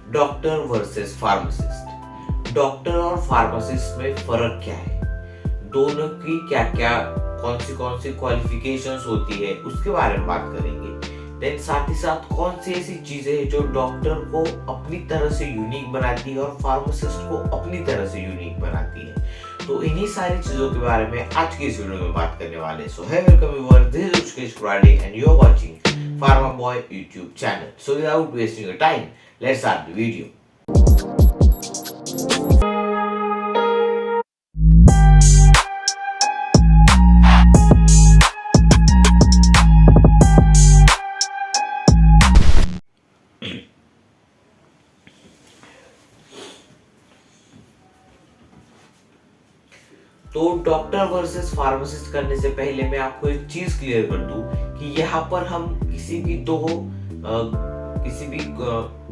Doctor versus pharmacist. Doctor और pharmacist में फर्क क्या है, दोनों की क्या क्या कौन सी क्वालिफिकेशंस होती है उसके बारे में बात करेंगे। देन साथ ही साथ कौन सी ऐसी चीजें हैं जो डॉक्टर को अपनी तरह से यूनिक बनाती है और फार्मासिस्ट को अपनी तरह से यूनिक बनाती है। तो इन्हीं सारी चीजों के बारे में आज की इस वीडियो में बात करने वाले हैं। So hey welcome everyone, this is Rishikesh Kurade and you are watching pharma boy YouTube channel. So without wasting your time, let's start the video. तो डॉक्टर वर्सेस फार्मासिस्ट करने से पहले मैं आपको एक चीज क्लियर कर दूं कि यहाँ पर हम किसी भी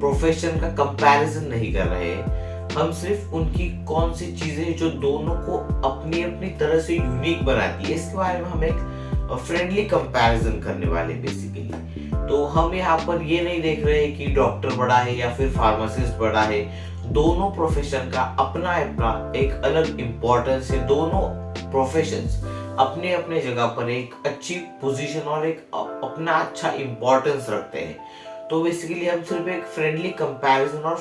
प्रोफेशन का कंपैरिजन नहीं कर रहे हैं। हम सिर्फ उनकी कौन सी चीजें जो दोनों को अपनी अपनी तरह से यूनिक बनाती है इसके बारे में हम एक फ्रेंडली कंपैरिजन करने वाले बेसिकली। तो हम यहाँ पर ये नहीं देख रहे हैं कि डॉक्टर बड़ा है या फिर फार्मासिस्ट बड़ा है। दोनों प्रोफेशन का अपना अपना एक अलग इम्पोर्टेंस है। दोनों प्रोफेशंस अपने अपने जगह पर एक अच्छी पोजीशन और एक अपना अच्छा इम्पोर्टेंस रखते हैं। तो बेसिकली हम सिर्फ एक फ्रेंडली कंपैरिजन और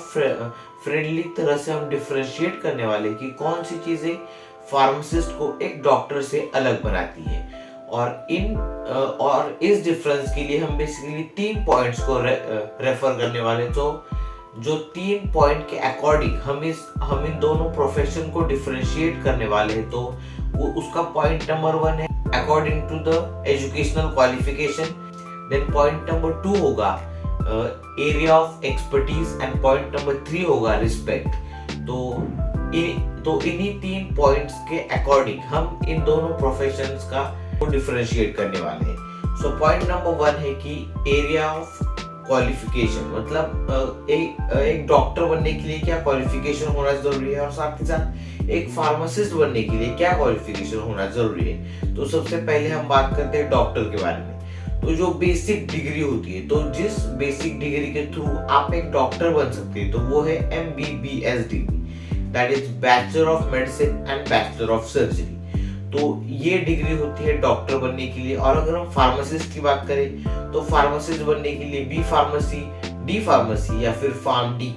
फ्रेंडली तरह से हम डिफरेंशिएट करने वाले कि कौन सी चीजें फार्मासिस्ट को एक डॉक्टर से अलग बनाती है। और इस डिफरेंस के लिए हम बेसिकली 3 पॉइंट्स को रेफर करने वाले। तो जो 3 पॉइंट के अकॉर्डिंग हम इन दोनों प्रोफेशन को डिफरेंशिएट करने वाले हैं। तो उसका पॉइंट नंबर 1 है according to the educational qualification. Then point number 2 होगा area of expertise and point number 3 होगा रिस्पेक्ट। तो इन्हीं 3 पॉइंट्स के अकॉर्डिंग हम इन दोनों प्रोफेशंस का डिफरेंशिएट करने वाले हैं। सो पॉइंट नंबर 1 है कि एरिया ऑफ क्वालिफिकेशन, मतलब एक डॉक्टर बनने के लिए क्या क्वालिफिकेशन होना जरूरी है और साथ ही साथ एक फार्मासिस्ट बनने के लिए क्या क्वालिफिकेशन होना जरूरी है। तो सबसे पहले हम बात करते हैं डॉक्टर के बारे में। तो जो बेसिक डिग्री होती है, तो जिस बेसिक डिग्री के थ्रू आप एक डॉक्टर बन सकते हैं, तो वो है MBBS degree, that is bachelor of medicine and bachelor of surgery. तो ये डिग्री होती है डॉक्टर बनने के लिए। और अगर हम फार्मासिस्ट की बात करें तो फार्मासिस्ट बनने के लिए B फार्मेसी, D फार्मेसी या फिर फार्म डी,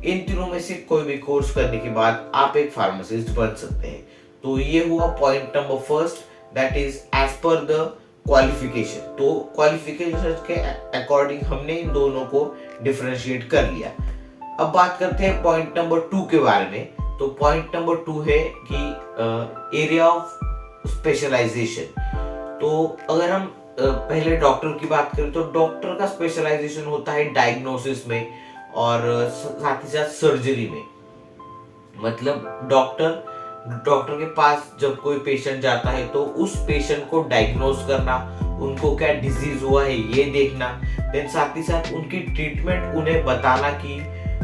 इन तीनों में से कोई भी कोर्स करने के बाद आप एक फार्मासिस्ट बन सकते हैं। तो ये हुआ point number first, that is as per the qualification. तो क्वालिफिकेशन के अकॉर्डिंग हमने इन दोनों को डिफरेंशिएट कर लिया। अब बात करते हैं पॉइंट नंबर 2 के बारे में। तो पॉइंट नंबर 2 है कि एरिया ऑफ स्पेशलाइजेशन। तो अगर हम पहले डॉक्टर की बात करें तो डॉक्टर का स्पेशलाइजेशन होता है डायग्नोसिस में और साथ ही साथ सर्जरी में। मतलब डॉक्टर के पास जब कोई पेशेंट जाता है तो उस पेशेंट को डायग्नोस करना, उनको क्या डिजीज हुआ है ये देखना, देन साथ ही साथ उनकी ट्रीटमेंट उन्हें बताना कि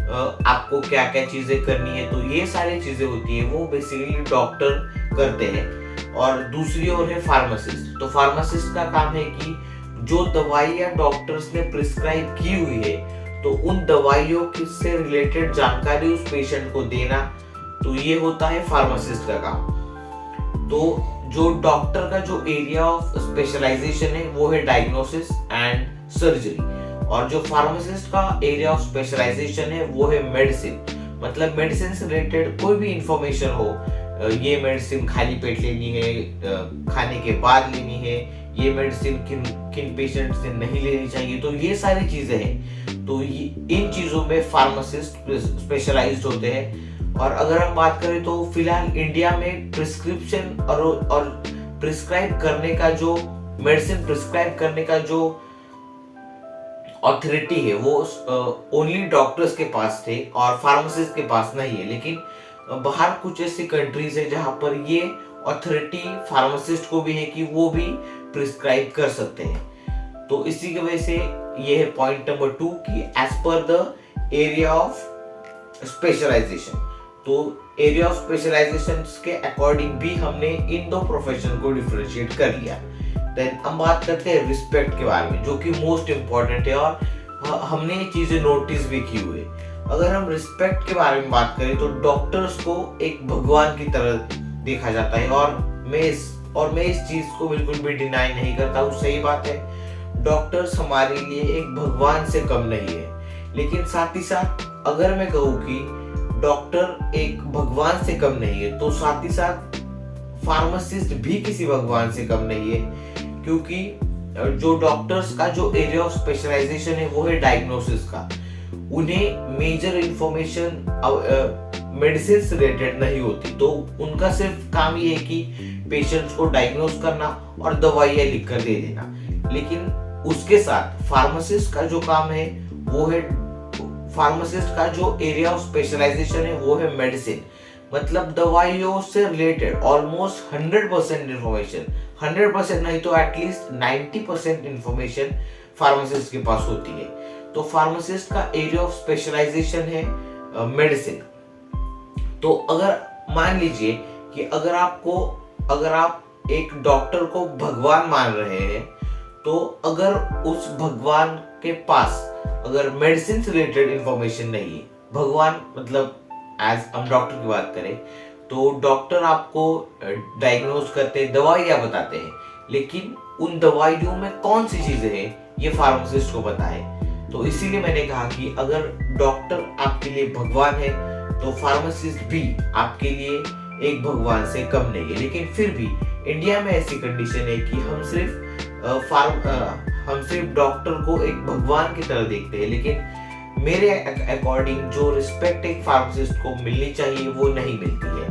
आपको क्या क्या चीजें करनी है। तो ये सारी चीजें होती है वो बेसिकली डॉक्टर करते हैं। और दूसरी ओर है फार्मासिस्ट। तो फार्मासिस्ट का काम है कि जो दवाइयाँ डॉक्टर्स ने प्रिस्क्राइब की हुई है तो उन दवाइयों से रिलेटेड जानकारी उस पेशेंट को देना। तो ये होता है फार्मासिस्ट का काम। तो जो डॉक्टर का जो एरिया ऑफ स्पेशलाइजेशन है वो है डायग्नोसिस एंड सर्जरी। और जो फार्मासिस्ट का एरिया ऑफ स्पेशलाइजेशन है वो है मेडिसिन। मतलब मेडिसिन से रिलेटेड कोई भी इंफॉर्मेशन हो, ये मेडिसिन खाली पेट लेनी है, खाने के बाद लेनी है, ये मेडिसिन किन पेशेंट से नहीं लेनी चाहिए, तो ये सारी चीजें हैं। तो इन चीजों में फार्मासिस्ट स्पेशलाइज्ड होते हैं। और अगर हम बात करें तो फिलहाल इंडिया में प्रिस्क्रिप्शन और प्रिस्क्राइब करने का जो मेडिसिन प्रिस्क्राइब करने का जो ऑथोरिटी है वो ओनली डॉक्टर्स के पास थे और फार्मासिस्ट के पास नहीं है। लेकिन बाहर कुछ ऐसी कंट्रीज है जहां पर ये ऑथोरिटी फार्मासिस्ट को भी है कि वो भी प्रिस्क्राइब कर सकते हैं। तो इसी की वजह से ये है पॉइंट नंबर 2 कि as per the area of specialisation. तो एरिया ऑफ स्पेशलाइजेशन के अकॉर्डिंग भी हमने इन दो प्रोफेशन को डिफरेंशिएट कर लिया। देन हम बात करते हैं रिस्पेक्ट के बारे में, जो कि मोस्ट इम्पोर्टेंट है और हमने ये चीजें नोटिस भी की हुई है। अगर हम रिस्पेक्ट के बारे में बात करें तो डॉक्टर्स को एक भगवान की तरह देखा जाता है, और मैं इस चीज को बिल्कुल भी डिनाई नहीं करता हूँ, सही बात है। डॉक्टर्स हमारे लिए एक भगवान से कम नहीं है, लेकिन साथ ही साथ अगर मैं कहूँ कि डॉक्टर एक भगवान से कम नहीं है, तो साथ ही साथ फार्मासिस्ट भी किसी भगवान से कम नहीं है, क्योंकि जो डॉक्टर्स का जो एरिया ऑफ स्पेशलाइजेशन है वो है डायग्नोसिस का। उन्हें मेजर इंफॉर्मेशन मेडिसिन से रिलेटेड नहीं होती, तो उनका सिर्फ काम ये है कि पेशेंट्स को डायग्नोस करना और दवाइयाँ लिख कर दे देना। लेकिन उसके साथ फार्मासिस्ट का जो काम है वो है, फार्मासिस्ट का जो एरिया ऑफ स्पेशलाइजेशन है वो है मेडिसिन, मतलब दवाइयों से रिलेटेड ऑलमोस्ट 100% इंफॉर्मेशन, 100% नहीं तो एटलीस्ट 90% इंफॉर्मेशन फार्मासिस्ट के पास होती है। तो फार्मासिस्ट का एरिया ऑफ स्पेशलाइजेशन है मेडिसिन। तो अगर मान लीजिए कि अगर आप एक डॉक्टर को भगवान मान रहे हैं, तो अगर उस भगवान के पास अगर मेडिसिन से रिलेटेड इंफॉर्मेशन नहीं है, भगवान मतलब एज हम डॉक्टर की बात करें तो डॉक्टर आपको डायग्नोज करते हैं, दवाइयाँ बताते हैं, लेकिन उन दवाइयों में कौन सी चीजें हैं ये फार्मासिस्ट को पता है। तो इसीलिए मैंने कहा कि अगर डॉक्टर आपके लिए भगवान है तो फार्मासिस्ट भी आपके लिए एक भगवान से कम नहीं है। लेकिन फिर भी इंडिया में ऐसी कंडीशन है कि हम सिर्फ डॉक्टर को एक भगवान की तरह देखते हैं, लेकिन मेरे अकॉर्डिंग जो रिस्पेक्ट एक फार्मासिस्ट को मिलनी चाहिए वो नहीं मिलती है।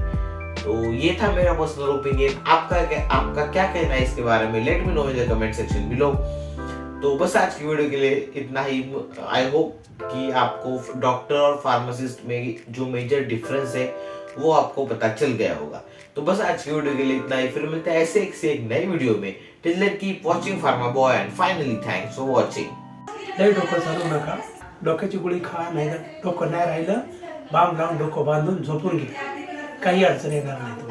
तो ये था मेरा पर्सनल ओपिनियन। आपका क्या कहना है इसके बारे में? Let me know in the comment section below. तो बस आज की वीडियो के लिए इतना ही। आई होप कि आपको डॉक्टर और फार्मासिस्ट में जो मेजर डिफरेंस है वो आपको पता चल गया होगा। तो बस आज की वीडियो के लिए इतना ही, फिर मिलते हैं ऐसे एक नई वीडियो में। Till then keep watching pharma boy and finally thanks for watching. लय डोकं चालू नका, डोक्याची गोळी खा, नाही तर डोकं नाही राहिलं बाम लावून डोकं बांधून झोपून घे, काही अडचण येणार नाही.